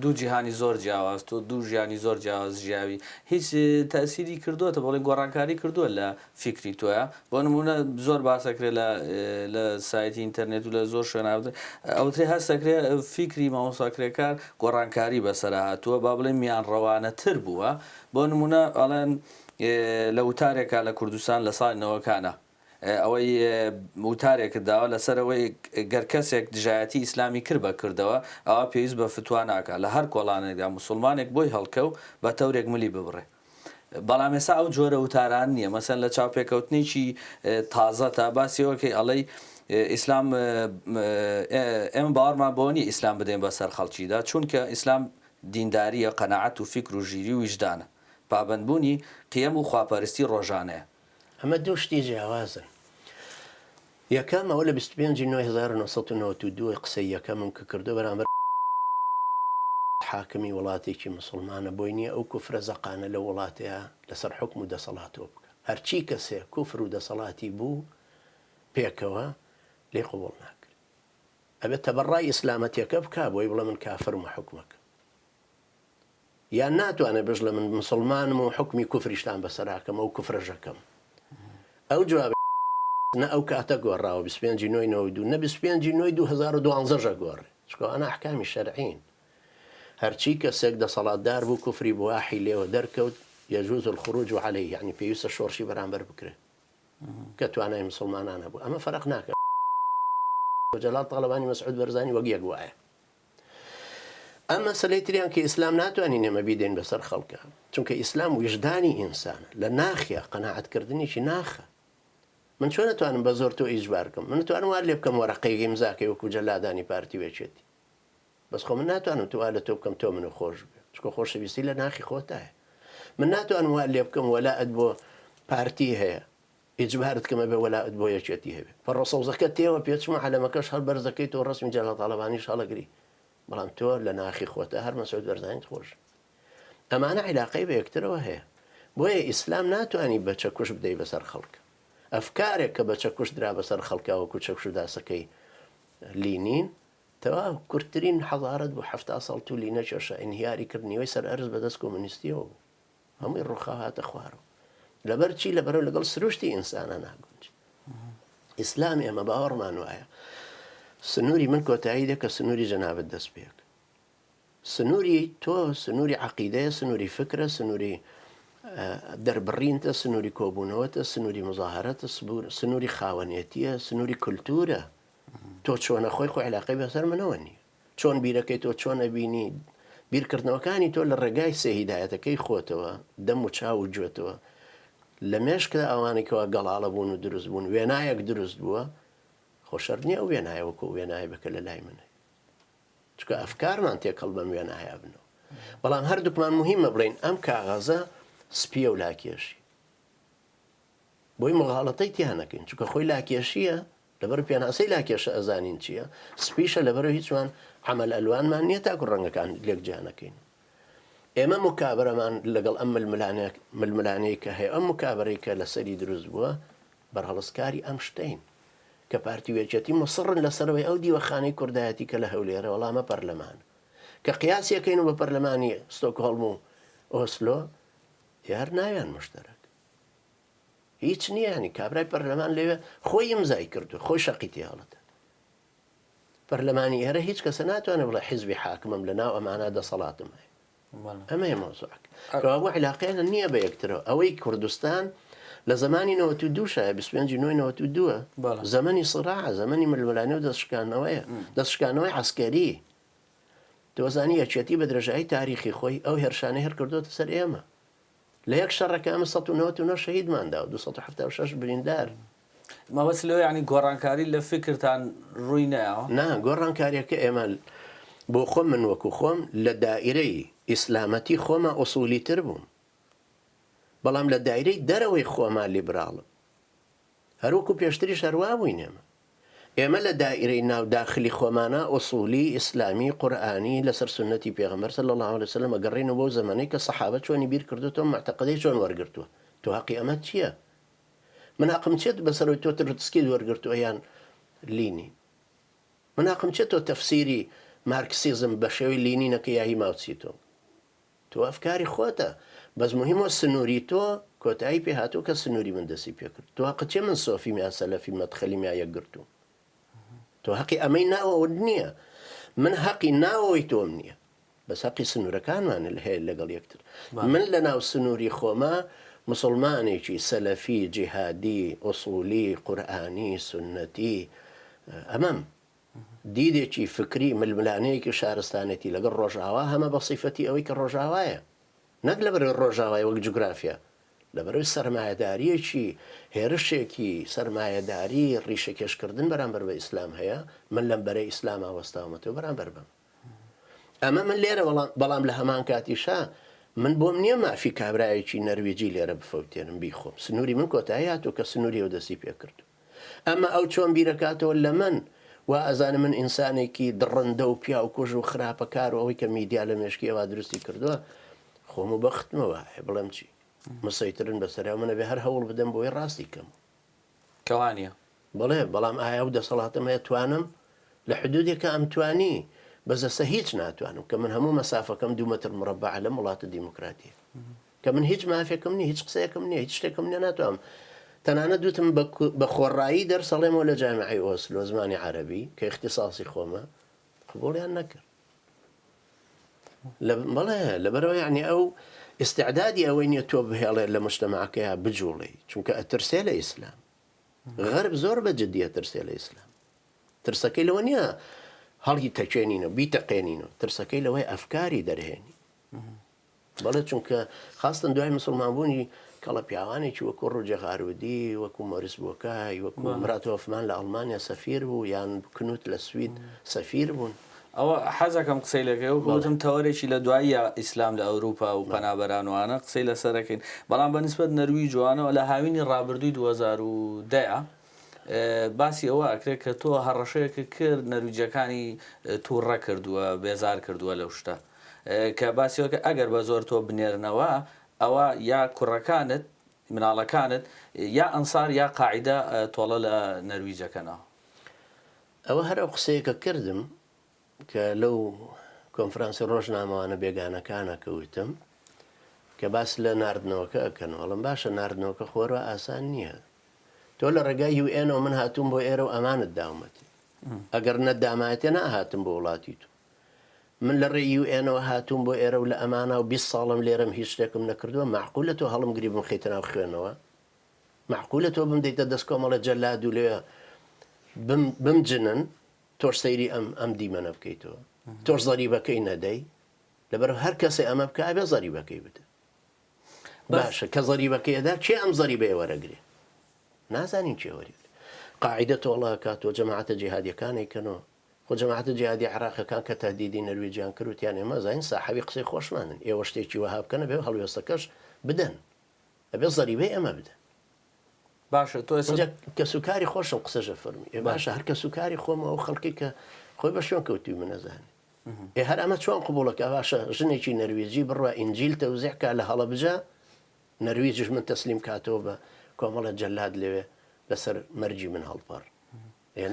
[SPEAKER 3] دوو جیهانی زۆر جیاواز تۆ دوو ژیانی زۆر جیاواز ژیاوی هیچ تەسیری کردووەتە بەڵێ گۆڕانکاری کردووە لە فیکری تۆیە بۆ نمونە زۆر باسەکرێت لە سایتی ئینتەرنێت و لە زۆر شوێنە ئەوترێ هەستەکرێت فیکری مامۆستاکرێکار گۆڕانکاری بەسەرا هاتووە با بڵێ میان ڕەوانەتر بووە بۆ نمونە ئەڵێن لە وتارێکە لە کوردستان لە ساڵی نەوەکانە ئەوەی وتارێکت داوە لەسەرەوەی گەر کەسێک دژایەتی ئیسلامی کرد بە کردەوە ئەوە پێویست بە فتوان ناکە لە هەر کۆڵانێکدا موسڵمانێک بۆی هەڵکەو بە تەورێک ملی ببڕێ بەڵام ێستا ئەو جۆرە وتاران نییە مەسەن لە چاوپێکەوتنێکی تازە تا باسیەوەکەی ئەڵەی ئیسلام ئێمە باوەڕمان بۆ نیە ئیسلام بدەین بەسەر خەڵکیدا چونکە ئیسلام دینداریە قەناعەت و فیکر و ژیری و ویژدانە پابەندبوونی قیەم و خواپەرستی ڕۆژانەیە
[SPEAKER 2] ئەمە دوو شتی جیاوازن یەکەم ئەوە لە 25/1992 قسەی یەکەمم کە کردو بەرامبەر حاکمی وڵاتێکی مسلمانە بۆی نییە ئەو کوفرە زەقانە لە وڵاتەیە لەسەر حکم و دەسەڵاتەوە بکە هەرچی کەسێ کوفر و دەسەڵاتی بوو پێکەوە لێ قبوڵ ناکرد ئەبێت تەبەڕای ئیسلامەتیەکە بکە بۆی بڵێ من کافرم و حکومەکە یان ناتوانێت بژ لە من مسلمانم و حکمی کوفریشتان بەسەراکەم ئەو کوفرەژەکەم ئەو جواب نە ئەو کاتە گۆڕاوە 25/9/92 نە 25/9/2012 گۆڕێ چکۆ ئەنا ئەحکامی شەرعین هەرچی کەسێک دەسەڵاتدار بوو کوفری بواحی لێوە دەرکەوت يجوز الخروج عليه يعني پێویستە شۆڕشی بەرامبەر بکرێت کە توانای مسلمانان هەبوو ئەمە فەرق ناکە جەلال تاڵەبانی مەسعود بەرزانی وەک یەک وایە ئەمە مەسەلەی تریان کە ئیسلام ناتوانین ئێمە بیدەین بەسەر خەڵکە چونکە ئیسلام وجدانی ئینسانە لە ناخیە قەناعەتکردنیشی ناخە من چۆن نتوانم بە زۆر تۆ ئیجبار بکەم من نتوانم وار لێ بکەم وەرەقەیەکی ئیمزاکەی وەکو جەلادانی پارتی وێچێتی بەس خۆ من ناتوانم تو لە تۆ بکەم تۆ منو خۆش بێ چکۆ خۆشەویستی لە ناخی خۆتایە من ناتوانم وار لێ بکەم وەلاءت بۆ پارتی هەیە ئیجبارت کەمە بێ وەلاءت بۆ یەکێتی هەبێ پەڕۆسەوزەکە تێوە پێچمە عەلەمەکەش هەر بەرزەکەی تۆ ڕەسمی جەلال تاڵەبانیش هەڵەگری بەڵام تۆ لە ناخی خۆتە هەر مەسعود بەرزانیت خۆش ئەمانە عیلاقەی بە یەکترەوە هەیە بۆیە ئیسلام ناتوانی بە چەکوش بدەی بەسەر خەڵک ئەفکارێک کە بە چەکوش درا بەسەر خەڵکا وەکو چەکش و داسەکەی لینین تەواو کورتترین حەضارەت بۆ 70 ساڵ تو لینە کێشە ئینهیاری کردنیوەی سەر ئەرز بەدەست کۆمونیستیەوە بوو هەمووی ڕووخاو هاتە خوارەوە لەبەر چی لەبەرەوە لەگەڵ سروشتی ئینسانە ناگونج ئیسلام ئێمە باوەڕمان وایە سنووری من کۆتایی دەکە سنووری جەنابەت دەست پێک سنووری تۆ سنووری عەقیدەیە سنووری فکرە سنووری دەربڕینتە سنووری کۆبوونەوەتە سنووری مزاهرەتە سنووری خاوەنێتیە سنووری کولتورە تۆ چۆنە خۆی خۆ علاقی بەسەر منەوە نیە چۆن بیرەکەی تۆ چۆن ئەبینی بیرکردنەوەکانی تۆ لە ڕێگای سێهیدایەتەکەی خۆتەوە دەم و چاو و گوێتەوە لە مێشکدا ئەوانێکەوە گەڵاڵە بوون و دروست بوون وێنایەک دروست بووە خۆشەر نییە ئەو وێنایەوەکە وێنای بکە لە لای منە چکە ئەفکارمان تێکەڵ بەم وێنایە بنەوە بەڵام هەردووکمان مهمە بڵین ئەم کاغەزە سپیە و لاکێشی بۆی مغاڵەتەی تیانەکەین چکە خۆی لاکێشیە لەبەر پێناسەی لاکێشە ئەزانین چییە سپیشە لەبەرەوە هیچمان عمل ئەلوانمان نییە تاکو ڕەنگەکان لێک جیانەکەین ئێمە مکابرەمان لەگەڵ ئەم ململانەیە کە هەیە ئەم مکابرەی کە لەسەری دروست بووە بەرهەڵسکاری ئەم شتین کە پارتی وێچەتی مسڕن لەسەرەوەی ئەو دیوەخانەی کوردایەتی کە لە هەولێرە وەڵامە پەرلەمان کە قیاسیەکەین بە پەرلەمانی ستۆکهۆڵم و ئۆسلۆ یار ناویان مشتەرەک هیچ نییە ینی کابرای پەرلەمان لێوێ خۆی ئیمزای کردو خۆی شەقیتی هەڵەتە پەرلەمانی ئێرە هیچ کەسە ناتوانێت بڵێ حیزبی حاکمم لە ناو ئەمانە دەسەڵاتم هەیە ئەمە مۆزوعک کەوا علاقیانە نییە بە یەکترەوە ئەوەی کوردستان لە زمانی 92 25 زمانی سڕاع زمانی ململانێ و دەستشکانەوەیە دەستشکانەوەی عسکەری دۆزانی یەکێتی بە درێژایی تاریخی خۆی ئەو هێرشانەی هەر کردوتە سەر ئێمە لە یەک شەڕەکە ئەمە 1990 شەهیدماندا و 276 بریندار
[SPEAKER 3] مەوەس لەوە ینی گۆڕانکاری لە فکرتان ڕووی نایەوە
[SPEAKER 2] نا گۆڕانکاریەکە ئێمە بۆ خۆم من وەکو خۆم لە دائیرەی ئیسلامەتی خۆمە ئوسولی تر بووم بەڵام لە دایرەی دەرەوەی خۆما لیبراڵم هەروەکو پێشتریش هەروە بووین ئێمە لە دائیرەی ناوداخلی خۆمانە ئوسولی ئیسلامی قورئانی لەسەر سنەتی پێغەمبەر صلی الله علیه وسلم ئەگەڕێنەوە بۆ زەمانەی کە سەحابە چۆنی بیر کردوتەوە معتەقەدەی چۆن وەرگرتووە تۆ حەقی ئەمە چییە من حەقم چێت بەسەرەوەی تۆ ترسکی وەرگرتووە یان لینی من حەقم چێت تۆ تەفسیری مارکسیزم بە شێوەی لینینەکە یاهی ماوچیتۆ تۆ ئەفکاری خۆتە بەس مهمە سنووری تۆ کۆتایی پێ هاتوو کە سنووری من دەستی پێ کرد تۆ حەقچێ من سۆفی میا سەلەفی مەدخەلی میا یەکگرتووم تۆ حەقی ئەمەی ناوەوە نییە من حەقی ناوەوەی تۆم نییە بەس حەقی سنوورەکانمانە هەیە لەگەڵ یەکتر من لە ناو سنووری خۆمە مسلمانێکی سەلەفی جیهادی ئوسولی قورئانی سنەتی ئەمەم دیدێکی فکری ململانەیەکی شارستانێتی لەگەڵ ڕۆژاوا هەمە بە سیفەتی ئەوەی کە ڕۆژاوایە نەک لەبەر ڕۆژاوای وەک جوگرافیا لەبەرەوەی سەرمایەداریەکی هێرشێکی سەرمایەداری ڕیشەکێشکردن بەرامبەر بە ئیسلام هەیە من لەم بەرەی ئیسلام ئاوەستاومەتەوە بەرامبەر بم ئەمە من لێرە بەڵام لە هەمان کاتیشا من بۆم نییە مافی کابرایەکی نەروێجی لێرە بفەوتێنم بیخۆم سنووری من کۆتایی هاتوو کە سنووری ئەو دەستی پێ کردو ئەمە ئەو چۆن بیرەکاتەوە لە من و ئەزانە من ئینسانێکی دڕندە و پیا و کوژ و خراپەکار و ئەوەی کە میدیا لە مێشکیەوە دروستی کردووە خۆم و بەختمەوە بڵێم چی مسەیترن بەسەرا منە بێ هەر هەوڵ بدەم بۆی ڕاستی کەم
[SPEAKER 3] کەوانە
[SPEAKER 2] بڵێ بەڵام ئایا و دەسەڵاتم هەیە توانم لە حدودێکە ئەم توانی بەزەسە هیچ ناتوانم کە من هەموو مەسافەکەم 2 متر مربع لە وڵاتە دیموکراتی کە من هیچ مافێکم نیە هیچ قسەیەکم نییە هیچ شتێکم نیە ناتوانم تەنانە دوتم بە خۆڕایی دەرسەڵێمەوە لە جامعی ئۆسلۆ زمانی عەرەبی کە اختصاصی خۆمە قبوڵیان نەکرد بەڵێ لەبەرەوە یعنی ئەو استعدادی ئەوەی نییە تۆ بهێڵێ لە مجتەمەعەکەیە بجوڵی چونکە ئەترسێ لە ئیسلام غەرب زۆر بەجددیە ترسێ لە ئیسلام ترسەکەی لەوە نییە هەڵی تەکێنینەوە بیتەقێنینەوە ترسەکەی لەوەی ئەفکاری دەرهێنی بەڵێ چونکە خاستن دوای مسلمانبوونی کەڵە پیاوانێکی وەکو ڕوجە غارودی وەکو مۆریس بۆکای وەکو مراتۆفمان لە ئەڵمانیا سەفیر بوو یان کنوت لە سوید سەفیر بوون
[SPEAKER 3] ئەوە حەزەکەم قسەی لەگەی و گوتم تەوەرێکی لە دوایە ئیسلام لە ئەوروپا و پەنابەرانوانە قسەی لەسەرەکەین بەڵام بەنسبەت نەروی جوانەوە لە هاوینی ڕابردووی 2010 باسی ئەوە ئەکرێت کە تۆ هەڕەشەیەکە کرد نەرویجەکانی تووڕە کردووە بێزار کردووە لەو شتە کە باسیەوەکە ئەگەر بە زۆر تۆ بنێرنەوە ئەوە یا کوڕەکانت مناڵەکانت یا ئەنسار یا قاعدە تۆڵە لە نەرویجەکەنەوە
[SPEAKER 2] ئەوە هەر ئەو قسەیەکە کردم کە لەو کۆنفرانسی ڕۆژنامەوانە بێگانەکانە کەوتم کە باس لە ناردنەوەکە ئەکەنەوەڵم باشە ناردنەوەکە خۆرە ئاسان نییە تۆ لە ڕێگای UN من هاتووم بۆ ئێرە و ئەمانت داومەتی ئەگەر نەدامایەتێ ناهاتم بۆ وڵاتی تو من لە ڕێ UN هاتوون بۆ ئێرە و لە ئەمانە و 20 ساڵم لێرەم هیچ شتێکم نەکردووە معقولە تۆ هەڵم گری بم خەیتە ناو خوێنەوە معقولە تۆ بم دەیتە دەست کۆمەڵە جەلاد و لێ بمجنن تۆش سەیری ئەم دیمەنە بکەیتەوە تۆش زەریبەکەی نەدەی لەبەر هەر کەسێ ئەمە بکە ئەبێ زەریبەکەی بدە باشە کە زەریبەکەیدا چێ ئەم زەریبەیە وەرەگرێ نازانین چێ وەرەگرێ قاعدە تۆڵە کاتۆ جەماعەتە جیهادیەکانێکەنەوە خۆ جەماعەتە جیهادی عێراقەکان کە تهدیدی نەروێجیان کردوتیان ئێمە زین ساحەوی قسەی خۆشمانن ئێوە شتێکی وەها بکەنە بێ هەڵوێستەکەش بدەن ئەبێ زەریبەی ئەمە بدەن
[SPEAKER 3] باشە تۆ
[SPEAKER 2] کە سوکاری خۆشم قسەژە فەرمی باشە هەر کە سوکاری خۆمەوە ئەو خەڵکی کە خۆی بە شوێن کەوتوی منەزانانی هەر ئەمە چۆن قبولەکە باشە ژنێکی نەروێجی بڕوە ئینجیل تەوزیعکە لە هەڵەبجە نەرویجش من تەسلیم کاتەوە بە کۆمەڵە جەلاد لەوێ لەسەر مەرجی من هەڵپەڕ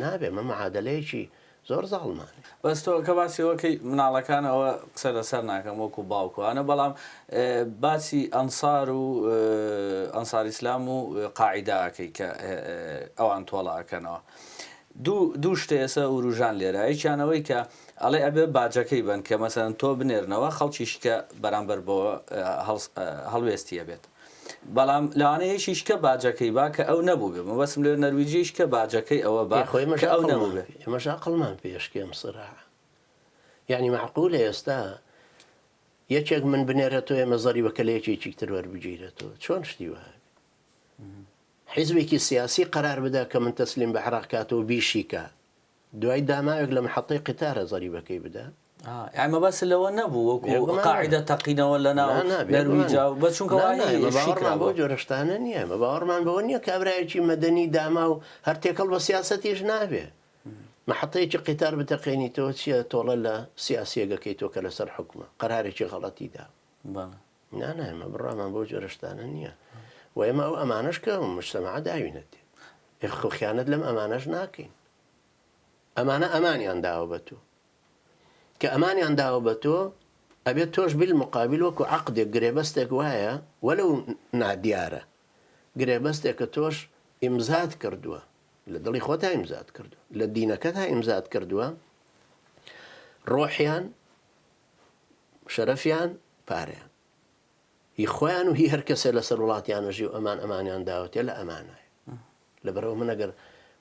[SPEAKER 2] نابێ مە معادلەیەکی زۆر زاڵمانێ
[SPEAKER 3] بەس تۆ کە باسیەوەکەی مناڵەکانەوە قسە لەسەر ناکەم وەکو باوکوانە بەڵام باسی ئەنسار و ئەنسار ئیسلام و قاعیداکەی کە ئەوان تۆڵاکەنەوە دوو شتێ ئێستا وروژان لێرە یەکیانەوەی کە ئەڵێ ئەبێ باجەکەی بن کە مەسەن تۆ بنێرنەوە خەڵکیشکە بەرامبەر بۆ هەڵوێستیە بێت بەڵام لەوانەیەشیش کە باجەکەی با کە ئەو نەبوو بێ مەبەسم لێ نەرویجیش کە باجەکەی ئەوە با کە ئەو نەبوو بێ
[SPEAKER 2] ئێمەش عەقڵمان پێشکەم سراحە یعنی معقولە ئێستا یەکێک من بنێرە تۆ ئێمە زەریبەکە لە یەکێکی تر وەربگیرێتەوە چۆن شتی وایە حیزبێکی سیاسی قرار بدا کە من تەسلیم بە عێراق کاتەوە بیشیکە دوای داماوێک لە محەڵەی قتارە زەریبەکەی بدا
[SPEAKER 3] ئەمە بەس لەوە نەبوو وەکو قاعدە تەقینەوە لە ناو نەرویجا بە چونکە
[SPEAKER 2] باوەڕمان بۆ جۆرەشتانە نییە مە باوەڕمان بەوە نییە کابراایەکی مەدەنی داما و هەر تێکەڵ بە سیاسەتیش نابێ محەڵەیەکی قیتار بتەقێنیتەوە چییە تۆڵە لە سیاسیەگەکەی تۆ کە لەسەر حکومە قەرارێکی غەڵەتیدا نانایمە بڕامان بۆ جۆرەشتانە نییە و ئێمە ئەو ئەمانەش کە مجتەمەع داوینەتێ خیانەت لەم ئەمانەش ناکەین ئەمانە ئەمانیان داوە بە تۆ کە ئەمانیان داوە بە تۆ ئەبێت تۆش بالمقابل وەکو عەقدێک گرێبەستێک وایە وەلەو نادیارە گرێبەستێک کە تۆش ئیمزات کردووە لە دڵی خۆتا ئیمزات کردووە لە دینەکەت ها ئیمزات کردووە ڕۆحیان شەرەفیان پارەیان هی خۆیان و هی هەر کەسێ لەسەر وڵاتیانەژی و ئەمانیان داوەتێ لە ئەمانایە لەبەرەوە من ئەگەر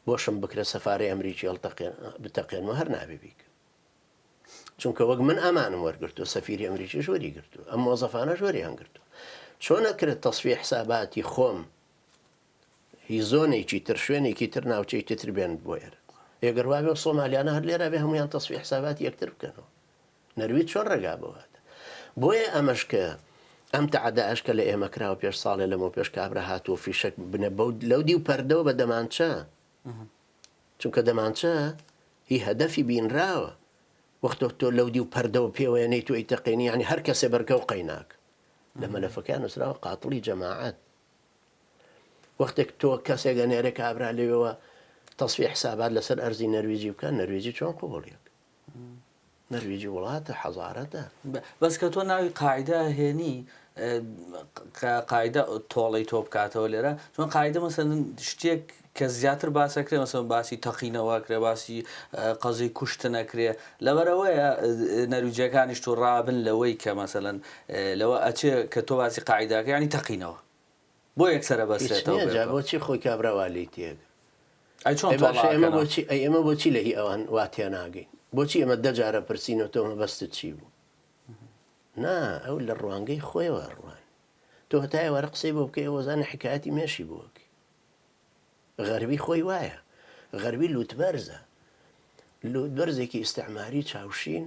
[SPEAKER 2] بۆشم بکرێت سەفارەی ئەمریکی بتەقێنەوە هەر نابێ بیکە چونکە وەک من ئەمانم وەرگرتووە سەفیری ئەمریکیش وەری گرتووە ئەم مۆزەفانەش وەریان گرتووە چۆن نەکرێت تەسفیە حساباتی خۆم هی زۆنێکی تر شوێنێکی تر ناوچەیەکی تر بێنت بۆ ئێرە ئێگەر وابێ سۆمالیانە هەر لێرە بێ هەمویان تەسفیە حساباتی یەکتر بکەنەوە نەرویج چۆن ڕێگا بەواتە بۆیە ئەمەش کە ئەم تەعەداش کە لە ئێمە کراوە پێش ساڵێ لەمەوە پێش کابرا هاتووە فیشەک بنە لەو دی و پەردەوە بە دەمانچە چونکە دەمانچە هی هەدەفی بینراوە وەختۆ تۆ لەو دی و پەردەوە پێوەیەنەی تۆ ئیتەقێنی ینی هەر کەسێ بەرکە و قەیناک لە مەلەفەکان نووسراوە قاتڵی جەماعەت وەختێک تۆ کەسێک گەنێرە کابرا لێوەوە تەسفیە حسابات لەسەر ئەرزی نەرویجی بکەن نەرویجی چۆن قوبوڵیەک نەرویجی وڵاتە حەزارەتە
[SPEAKER 3] بەس کە تۆ ناوی قاعدە هێنی قاعدە تۆڵی تۆ بکاتەوە لێرە چۆن قاعدە مەسەلەن شتێک کە زیاتر باسەکرێ مەسەڵەن باسی تەقینەوەکرێ باسی قەزەی کوشتنەکرێ لەبەرەوەیە نەرویجەکانیش تۆ ڕابن لەوەی کە مەسەلەن لەوە ئەچێ کە تۆ باسی قاعدەکە ینی تەقینەوە بۆ یەکسەرە بەسێتەوە
[SPEAKER 2] بۆچی خۆی کابراوالی تێک
[SPEAKER 3] ئەی
[SPEAKER 2] ئێمە بۆچی لە هی ئەوان واتیان ناگەین بۆچی ئەمە دەجارە پرسیینەوە تۆمە بەستت چی بوو نا ئەو لە ڕوانگەی خۆیەوە ڕوان تۆ هەتای وەرە قسەی بۆ بکەی ئەوەزانە حکایەتی مێشی بووەکەی غەربی خۆی وایە غەربی لوتبەرزە لوتبەرزێکی ئیستعماری چاوشین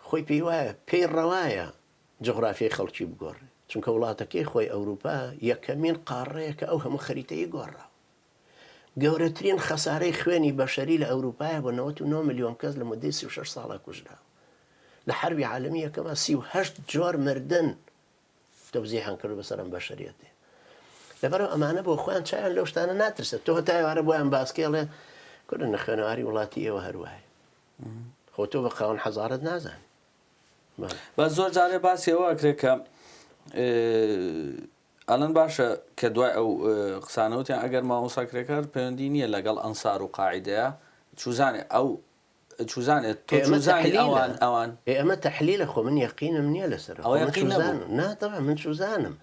[SPEAKER 2] خۆی پێی وایە پێی ڕەوایە جغرافیای خەڵکی بگۆڕێ چونکە وڵاتەکەی خۆی ئەوروپا یەکەمین قاڕەیە کە ئەو هەموو خەریتەی گۆڕا گەورەترین خەسارەی خوێنی بەشەری لە ئەوروپایە بۆ 99 ملیۆن کەس لە مدەی 36 ساڵە کوژرا لە حربی عالەمی یەکەمە 38 جۆر مردن تەوزیحان کرد بەسەر ئەم بەشەریەتێ لەبەرەوە ئەمانە بۆ خۆیان چایان لەو شتانە ناترسێت تۆ هەتای وارە بۆیان باسکێڵێ کورن خوێنەواری وڵاتی ئێوە هەروایە خۆ تۆ بە قاون حەزارت نازانی
[SPEAKER 3] بە زۆر جارێ باسیەوە ئەکرێت کە ئەلەن باشە کە دوای ئەو قسانەوتیان ئەگەر مامۆساکرێکار پەیوەندی نییە لەگەڵ ئەنسار و قاعیدەیە چوزانێ ئەو چوزانێت تۆ
[SPEAKER 2] ئێمە
[SPEAKER 3] چوزانی
[SPEAKER 2] تەحلیلە.
[SPEAKER 3] ئەوان
[SPEAKER 2] ئێمە تەحلیلە خۆ من یەقینم نییە لەسەر
[SPEAKER 3] ئەوە یەقین نەبوو.
[SPEAKER 2] ناتەوە من چوزانم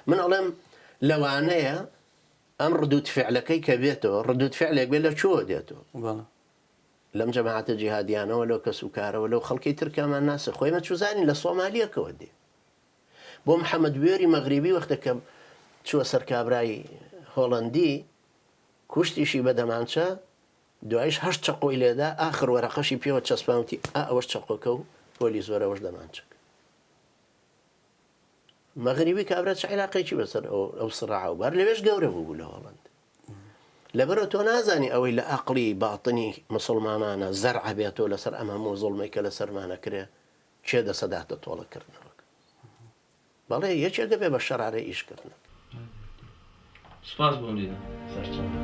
[SPEAKER 2] من ئەڵێم لەوانەیە ئەم ڕدود فعلەکەی کە بێتەوە ڕدود فعلێک بێت لە چۆ دێتەوە
[SPEAKER 3] بەڵێ
[SPEAKER 2] لەم جەماعەتە جیهادیانەوە لەو کەس و کارەوە لەو خەڵکی ترکامان ناسە خۆی چوزانی لە سۆمالیەکەوە دێ بۆ محەممەد وێری مەغریبی وەختەکەم چووە سەر کابرای هۆڵندی کوشتیشی بەدەمانچە دوایش هەشت چقۆی لێدا ئاخر وەرەقەشی پێوە چەسپاوتی ئەوەش چقۆکە و پۆلی زۆرەوەش دەمانچک مەغریبی کابرا چ عێلاقێکی بەسەر ئەو سڕاع و بار لەوێش گەورە بوو لە هۆڵند لەبەرە تۆ نازانی ئەوەی لە عەقڵی باتنی مسلمانانە زەرع بێتەوە لەسەر ئەمە هەموو زوڵمەی کە لە سەرمانەکرێ چێ دەسەداتە تۆڵەکردنەوە بەڵێ یەکێک دەبێ بە شەرارەی ئیشکردن
[SPEAKER 3] سپاس بۆ لیدا
[SPEAKER 2] سەرچاوە